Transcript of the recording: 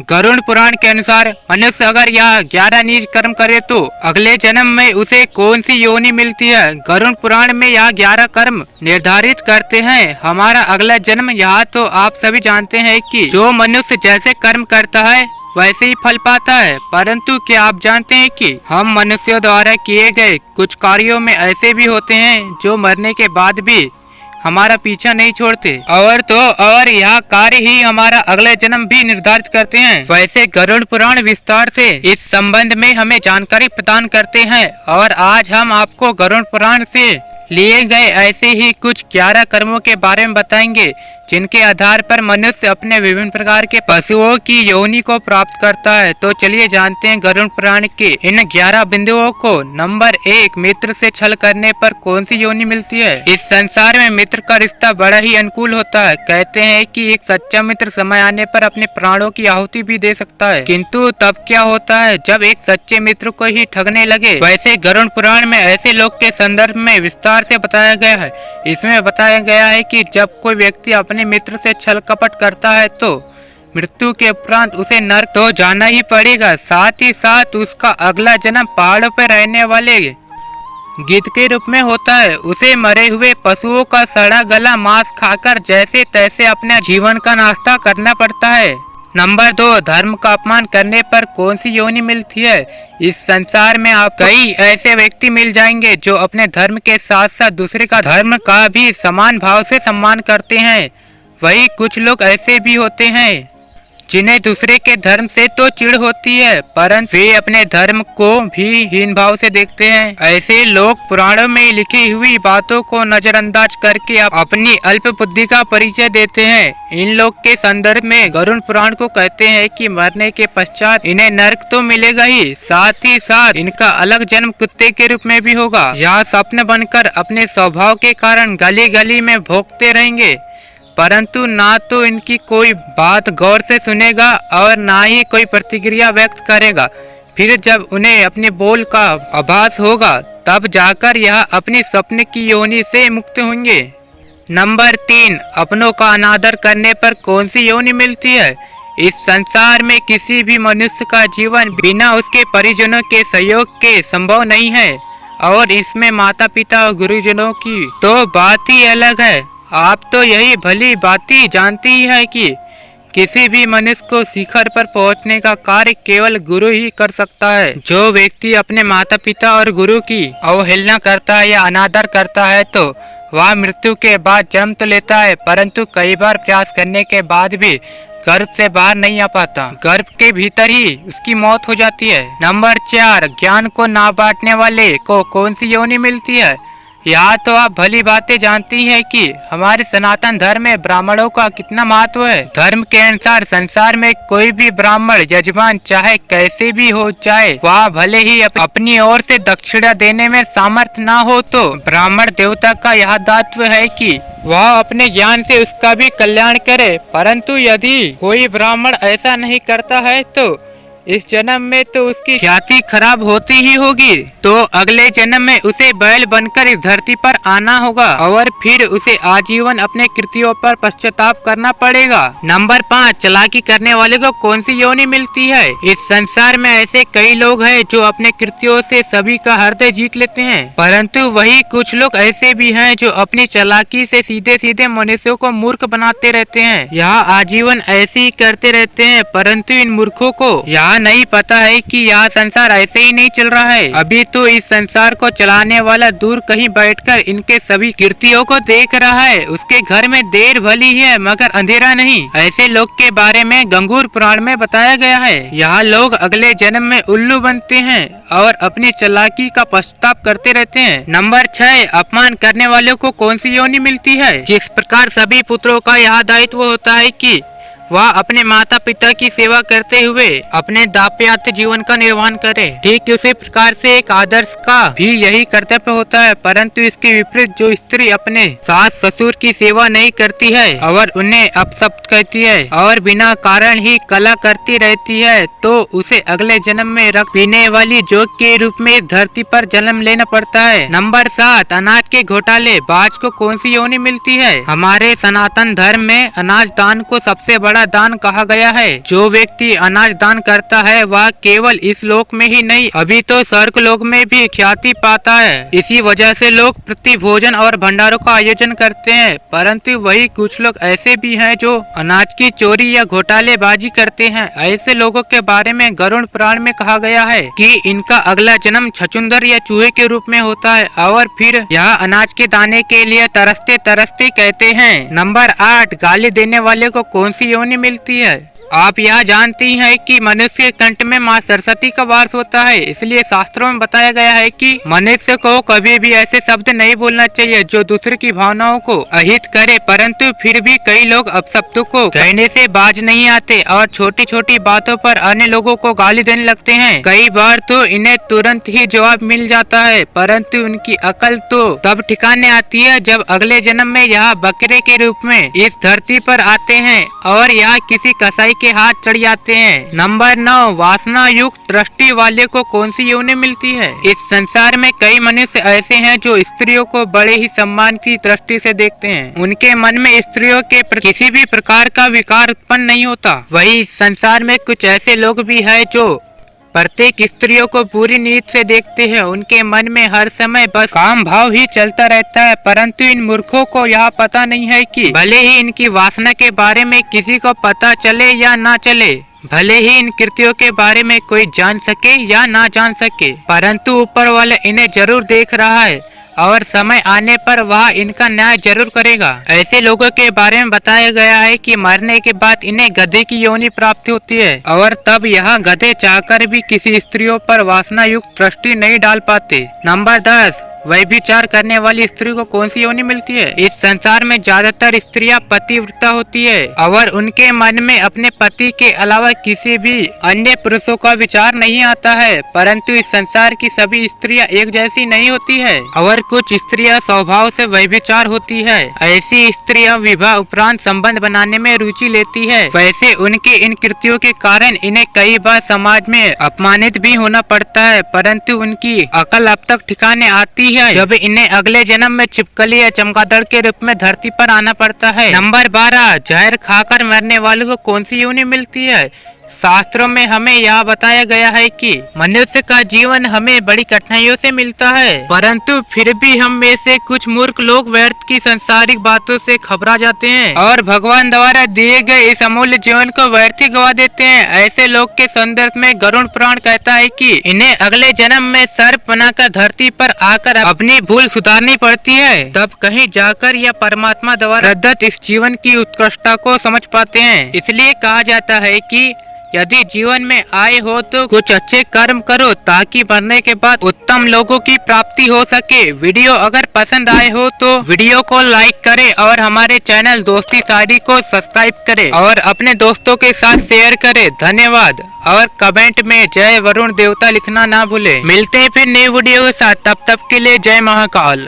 गरुड़ पुराण के अनुसार मनुष्य अगर यह 11 नीच कर्म करे तो अगले जन्म में उसे कौन सी योनि मिलती है। गरुड़ पुराण में यह 11 कर्म निर्धारित करते हैं हमारा अगला जन्म। यहाँ तो आप सभी जानते हैं कि जो मनुष्य जैसे कर्म करता है वैसे ही फल पाता है, परंतु क्या आप जानते हैं कि हम मनुष्यों द्वारा किए गए कुछ कार्यों में ऐसे भी होते हैं जो मरने के बाद भी हमारा पीछा नहीं छोड़ते और यह कार्य ही हमारा अगला जन्म भी निर्धारित करते हैं। वैसे गरुड़ पुराण विस्तार से इस संबंध में हमें जानकारी प्रदान करते हैं और आज हम आपको गरुड़ पुराण से लिए गए ऐसे ही कुछ 11 कर्मों के बारे में बताएंगे जिनके आधार पर मनुष्य अपने विभिन्न प्रकार के पशुओं की योनि को प्राप्त करता है। तो चलिए जानते हैं गरुड़ पुराण के इन 11 बिंदुओं को। नंबर 1, मित्र से छल करने पर कौन सी योनि मिलती है। इस संसार में मित्र का रिश्ता बड़ा ही अनुकूल होता है। कहते हैं कि एक सच्चा मित्र समय आने पर अपने प्राणों की आहुति भी दे सकता है, किंतु तब क्या होता है जब एक सच्चे मित्र को ही ठगने लगे। वैसे गरुड़ पुराण में ऐसे लोग के संदर्भ में विस्तार से बताया गया है। इसमें बताया गया है कि जब कोई व्यक्ति अपने मित्र से छल कपट करता है तो मृत्यु के उपरांत उसे नरक तो जाना ही पड़ेगा, साथ ही साथ उसका अगला जन्म पहाड़ों पर रहने वाले गिद्ध के रूप में होता है। उसे मरे हुए पशुओं का सड़ा गला मांस खाकर जैसे तैसे अपने जीवन का नाश्ता करना पड़ता है। नंबर 2, धर्म का अपमान करने पर कौन सी योनि मिलती है। इस संसार में आप कई ऐसे व्यक्ति मिल जाएंगे जो अपने धर्म के साथ साथ दूसरे का धर्म का भी समान भाव से सम्मान करते हैं। वही कुछ लोग ऐसे भी होते हैं जिन्हें दूसरे के धर्म से तो चिढ़ होती है, परंतु वे अपने धर्म को भी हीन भाव से देखते हैं। ऐसे लोग पुराणों में लिखी हुई बातों को नजरअंदाज करके अपनी अल्प बुद्धि का परिचय देते हैं। इन लोग के संदर्भ में गरुड़ पुराण को कहते हैं कि मरने के पश्चात इन्हें नरक तो मिलेगा ही, साथ ही साथ इनका अलग जन्म कुत्ते के रूप में भी होगा। यहाँ स्वप्न बनकर अपने स्वभाव के कारण गली गली में भौंकते रहेंगे, परंतु ना तो इनकी कोई बात गौर से सुनेगा और ना ही कोई प्रतिक्रिया व्यक्त करेगा। फिर जब उन्हें अपने बोल का आभास होगा तब जाकर यह अपनी स्वप्न की योनि से मुक्त होंगे। नंबर 3, अपनों का अनादर करने पर कौन सी योनि मिलती है। इस संसार में किसी भी मनुष्य का जीवन बिना उसके परिजनों के सहयोग के संभव नहीं है, और इसमें माता पिता और गुरुजनों की तो बात ही अलग है। आप तो यही भली बाती जानती ही है कि किसी भी मनुष्य को शिखर पर पहुंचने का कार्य केवल गुरु ही कर सकता है। जो व्यक्ति अपने माता पिता और गुरु की अवहेलना करता है या अनादर करता है तो वह मृत्यु के बाद जन्म तो लेता है, परंतु कई बार प्रयास करने के बाद भी गर्भ से बाहर नहीं आ पाता। गर्भ के भीतर ही उसकी मौत हो जाती है। नंबर 4, ज्ञान को ना बांटने वाले को कौन सी योनि मिलती है। यहाँ तो आप भली बातें जानती हैं कि हमारे सनातन धर्म में ब्राह्मणों का कितना महत्व है। धर्म के अनुसार संसार में कोई भी ब्राह्मण यजमान चाहे कैसे भी हो जाए, वह भले ही अपनी ओर से दक्षिणा देने में सामर्थ्य ना हो तो ब्राह्मण देवता का यह दायित्व है कि वह अपने ज्ञान से उसका भी कल्याण करे। परंतु यदि कोई ब्राह्मण ऐसा नहीं करता है तो इस जन्म में तो उसकी ख्याति खराब होती ही होगी, तो अगले जन्म में उसे बैल बनकर इस धरती पर आना होगा और फिर उसे आजीवन अपने कृतियों पर पश्चाताप करना पड़ेगा। नंबर 5, चालाकी करने वाले को कौन सी योनि मिलती है। इस संसार में ऐसे कई लोग हैं जो अपने कृतियों से सभी का हृदय जीत लेते हैं, परंतु वही कुछ लोग ऐसे भी हैं जो अपनी चालाकी से सीधे सीधे मनुष्यों को मूर्ख बनाते रहते हैं। यह आजीवन ऐसे ही करते रहते हैं, परंतु इन मूर्खों को यह नहीं पता है कि यह संसार ऐसे ही नहीं चल रहा है। अभी तो इस संसार को चलाने वाला दूर कहीं बैठकर इनके सभी कृतियों को देख रहा है। उसके घर में देर भली है मगर अंधेरा नहीं। ऐसे लोग के बारे में गंगूर पुराण में बताया गया है। यहाँ लोग अगले जन्म में उल्लू बनते हैं और अपनी चालाकी का पश्चाताप करते रहते हैं। नंबर 6, अपमान करने वालों को कौन सी योनि मिलती है। जिस प्रकार सभी पुत्रों का यह दायित्व होता है कि वह अपने माता पिता की सेवा करते हुए अपने दाम्पत्य जीवन का निर्वहन करे, ठीक उसी प्रकार से एक आदर्श का भी यही कर्तव्य होता है। परंतु इसके विपरीत जो स्त्री अपने सास ससुर की सेवा नहीं करती है और उन्हें अपशब्द कहती है और बिना कारण ही कला करती रहती है, तो उसे अगले जन्म में रक्त पीने वाली जोग के रूप में इस धरती पर जन्म लेना पड़ता है। नंबर 7, अनाज के घोटाले बाज को कौन सी योनि मिलती है। हमारे सनातन धर्म में अनाज दान को सबसे बड़ा बड़ा दान कहा गया है। जो व्यक्ति अनाज दान करता है वह केवल इस लोक में ही नहीं अभी तो स्वर्ग लोक में भी ख्याति पाता है। इसी वजह से लोग प्रति भोजन और भंडारों का आयोजन करते हैं। परंतु वही कुछ लोग ऐसे भी हैं जो अनाज की चोरी या घोटालेबाजी करते हैं। ऐसे लोगों के बारे में गरुड़ पुराण में कहा गया है कि इनका अगला जन्म छछूंदर या चूहे के रूप में होता है और फिर यह अनाज के दाने के लिए तरसते तरसते कहते हैं। नंबर 8, गाली देने वाले को कौन सी योनि मिलती है? आप यह जानती हैं कि मनुष्य के कंठ में माँ सरस्वती का वास होता है, इसलिए शास्त्रों में बताया गया है कि मनुष्य को कभी भी ऐसे शब्द नहीं बोलना चाहिए जो दूसरे की भावनाओं को अहित करे। परंतु फिर भी कई लोग अपशब्दों को कहने से बाज नहीं आते और छोटी छोटी बातों पर अन्य लोगों को गाली देने लगते हैं। कई बार तो इन्हें तुरंत ही जवाब मिल जाता है, परंतु उनकी अकल तो तब ठिकाने आती है जब अगले जन्म में यह बकरे के रूप में इस धरती पर आते हैं और यह किसी कसाई के हाथ चढ़ जाते हैं। नंबर 9, वासना युक्त दृष्टि वाले को कौन सी योनि मिलती है? इस संसार में कई मनुष्य ऐसे हैं जो स्त्रियों को बड़े ही सम्मान की दृष्टि से देखते हैं। उनके मन में स्त्रियों के प्रति किसी भी प्रकार का विकार उत्पन्न नहीं होता। वही संसार में कुछ ऐसे लोग भी हैं जो प्रत्येक स्त्रियों को बुरी नीयत से देखते हैं। उनके मन में हर समय बस काम भाव ही चलता रहता है। परंतु इन मूर्खों को यह पता नहीं है कि भले ही इनकी वासना के बारे में किसी को पता चले या ना चले, भले ही इन कृत्यों के बारे में कोई जान सके या ना जान सके, परंतु ऊपर वाला इन्हें जरूर देख रहा है और समय आने पर वह इनका न्याय जरूर करेगा। ऐसे लोगों के बारे में बताया गया है कि मरने के बाद इन्हें गधे की योनि प्राप्त होती है और तब यह गधे चाहकर भी किसी स्त्रियों पर वासना युक्त दृष्टि नहीं डाल पाते। नंबर 10, व्यभिचार करने वाली स्त्री को कौन सी योनि मिलती है? इस संसार में ज्यादातर स्त्रियां पतिव्रता होती है और उनके मन में अपने पति के अलावा किसी भी अन्य पुरुषों का विचार नहीं आता है। परंतु इस संसार की सभी स्त्रियां एक जैसी नहीं होती है और कुछ स्त्रियां स्वभाव से व्यभिचार होती है। ऐसी स्त्रियां विवाह उपरांत संबंध बनाने में रुचि लेती है। वैसे उनके इन कृत्यों के कारण इन्हें कई बार समाज में अपमानित भी होना पड़ता है, परंतु उनकी अकल अब तक ठिकाने आती है जब इन्हें अगले जन्म में छिपकली या चमगादड़ के रूप में धरती पर आना पड़ता है। नंबर 12, जहर खाकर मरने वालों को कौन सी योनि मिलती है? शास्त्रों में हमें यह बताया गया है कि मनुष्य का जीवन हमें बड़ी कठिनाइयों से मिलता है, परंतु फिर भी हम में से कुछ मूर्ख लोग व्यर्थ की संसारिक बातों से घबरा जाते हैं और भगवान द्वारा दिए गए इस अमूल्य जीवन को व्यर्थ ही गवा देते हैं। ऐसे लोग के संदर्भ में गरुड़ पुराण कहता है कि इन्हें अगले जन्म में सर्प बनाकर धरती पर आकर अपनी भूल सुधारनी पड़ती है। तब कहीं जाकर यह परमात्मा द्वारा प्रदत्त इस जीवन की उत्कृष्टता को समझ पाते हैं। इसलिए कहा जाता है कि यदि जीवन में आए हो तो कुछ अच्छे कर्म करो ताकि मरने के बाद उत्तम लोगों की प्राप्ति हो सके। वीडियो अगर पसंद आए हो तो वीडियो को लाइक करें और हमारे चैनल दोस्ती शायरी को सब्सक्राइब करें और अपने दोस्तों के साथ शेयर करें। धन्यवाद। और कमेंट में जय वरुण देवता लिखना ना भूले। मिलते हैं फिर नई वीडियो के साथ, तब तक के लिए जय महाकाल।